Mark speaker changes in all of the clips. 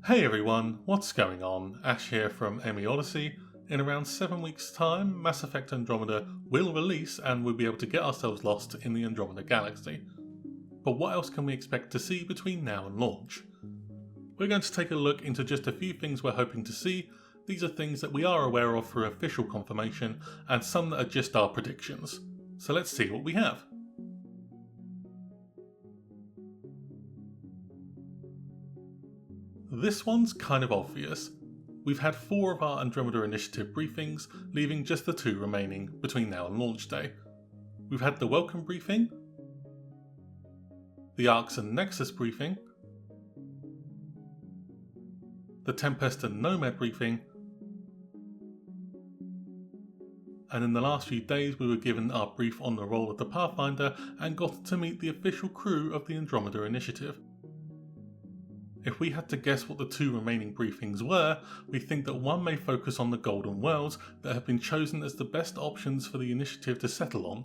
Speaker 1: Hey everyone, what's going on? Ash here from MEOdyssey. In around 7 weeks time, Mass Effect Andromeda will release and we'll be able to get ourselves lost in the Andromeda galaxy. But what else can we expect to see between now and launch? We're going to take a look into just a few things we're hoping to see. These are things that we are aware of through official confirmation and some that are just our predictions. So let's see what we have. This one's kind of obvious. We've had 4 of our Andromeda Initiative briefings, leaving just the 2 remaining between now and launch day. We've had the Welcome briefing, the Arcs and Nexus briefing, the Tempest and Nomad briefing, and in the last few days we were given our brief on the role of the Pathfinder and got to meet the official crew of the Andromeda Initiative. If we had to guess what the 2 remaining briefings were, we think that one may focus on the Golden Worlds that have been chosen as the best options for the initiative to settle on.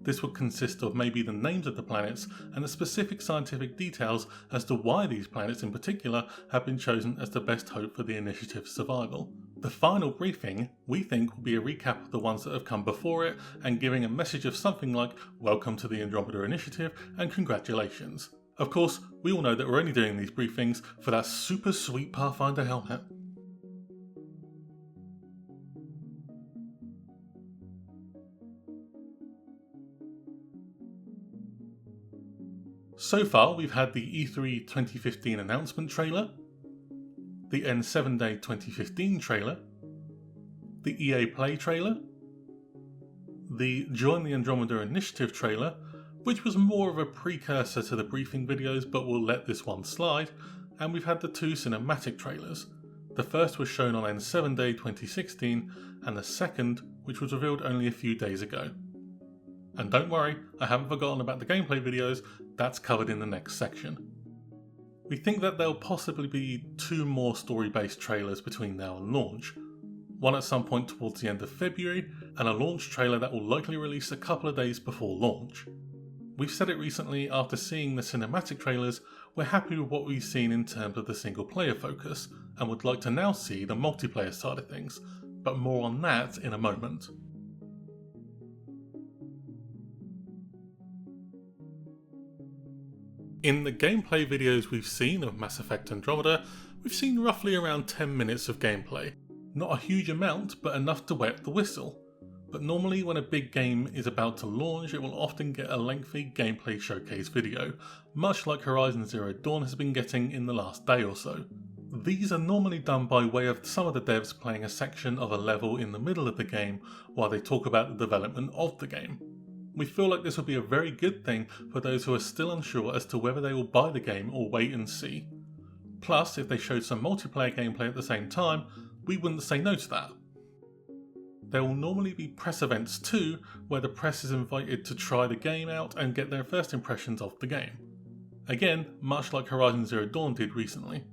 Speaker 1: This would consist of maybe the names of the planets and the specific scientific details as to why these planets in particular have been chosen as the best hope for the initiative's survival. The final briefing, we think, will be a recap of the ones that have come before it and giving a message of something like "Welcome to the Andromeda Initiative" and "Congratulations." Of course, we all know that we're only doing these briefings for that super sweet Pathfinder helmet. So far, we've had the E3 2015 announcement trailer, the N7 Day 2015 trailer, the EA Play trailer, the Join the Andromeda Initiative trailer, which was more of a precursor to the briefing videos but we'll let this one slide, and we've had the 2 cinematic trailers. The first was shown on N7 Day 2016 and the second, which was revealed only a few days ago. And don't worry, I haven't forgotten about the gameplay videos, that's covered in the next section. We think that there'll possibly be 2 more story-based trailers between now and launch. One at some point towards the end of February, and a launch trailer that will likely release a couple of days before launch. We've said it recently, after seeing the cinematic trailers, we're happy with what we've seen in terms of the single player focus, and would like to now see the multiplayer side of things, but more on that in a moment. In the gameplay videos we've seen of Mass Effect Andromeda, we've seen roughly around 10 minutes of gameplay. Not a huge amount, but enough to wet the whistle. But normally when a big game is about to launch, it will often get a lengthy gameplay showcase video, much like Horizon Zero Dawn has been getting in the last day or so. These are normally done by way of some of the devs playing a section of a level in the middle of the game while they talk about the development of the game. We feel like this would be a very good thing for those who are still unsure as to whether they will buy the game or wait and see. Plus, if they showed some multiplayer gameplay at the same time, we wouldn't say no to that. There will normally be press events too, where the press is invited to try the game out and get their first impressions of the game. Again, much like Horizon Zero Dawn did recently.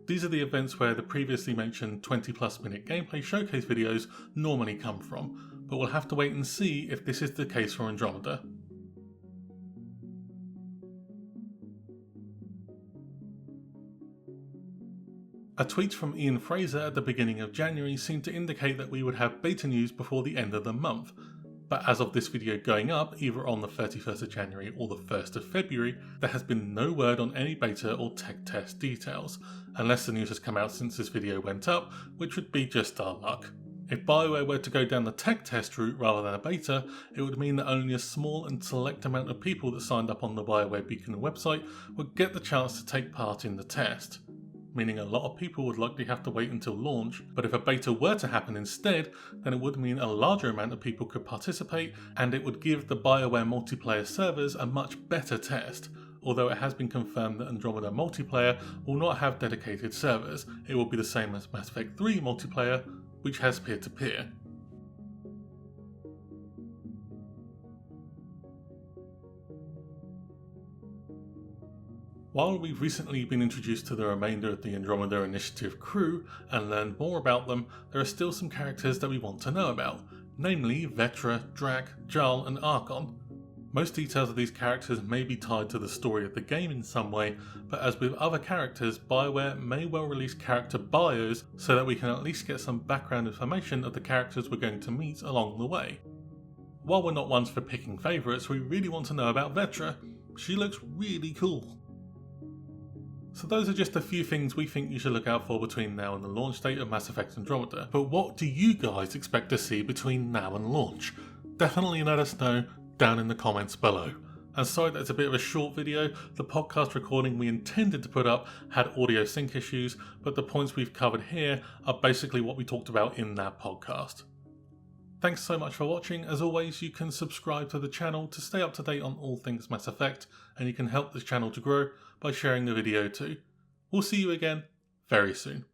Speaker 1: These are the events where the previously mentioned 20+ minute gameplay showcase videos normally come from, but we'll have to wait and see if this is the case for Andromeda. A tweet from Ian Fraser at the beginning of January seemed to indicate that we would have beta news before the end of the month, but as of this video going up, either on the 31st of January or the 1st of February, there has been no word on any beta or tech test details, unless the news has come out since this video went up, which would be just our luck. If BioWare were to go down the tech test route rather than a beta, it would mean that only a small and select amount of people that signed up on the BioWare Beacon website would get the chance to take part in the test. Meaning a lot of people would likely have to wait until launch, but if a beta were to happen instead, then it would mean a larger amount of people could participate and it would give the BioWare multiplayer servers a much better test. Although it has been confirmed that Andromeda multiplayer will not have dedicated servers, it will be the same as Mass Effect 3 multiplayer, which has peer-to-peer. While we've recently been introduced to the remainder of the Andromeda Initiative crew and learned more about them, there are still some characters that we want to know about, namely Vetra, Drac, Jarl and Archon. Most details of these characters may be tied to the story of the game in some way, but as with other characters, BioWare may well release character bios so that we can at least get some background information of the characters we're going to meet along the way. While we're not ones for picking favourites, we really want to know about Vetra. She looks really cool. So those are just a few things we think you should look out for between now and the launch date of Mass Effect Andromeda. But what do you guys expect to see between now and launch? Definitely let us know down in the comments below. And sorry that it's a bit of a short video, the podcast recording we intended to put up had audio sync issues, but the points we've covered here are basically what we talked about in that podcast. Thanks so much for watching. As always, you can subscribe to the channel to stay up to date on all things Mass Effect, and you can help this channel to grow by sharing the video too. We'll see you again very soon.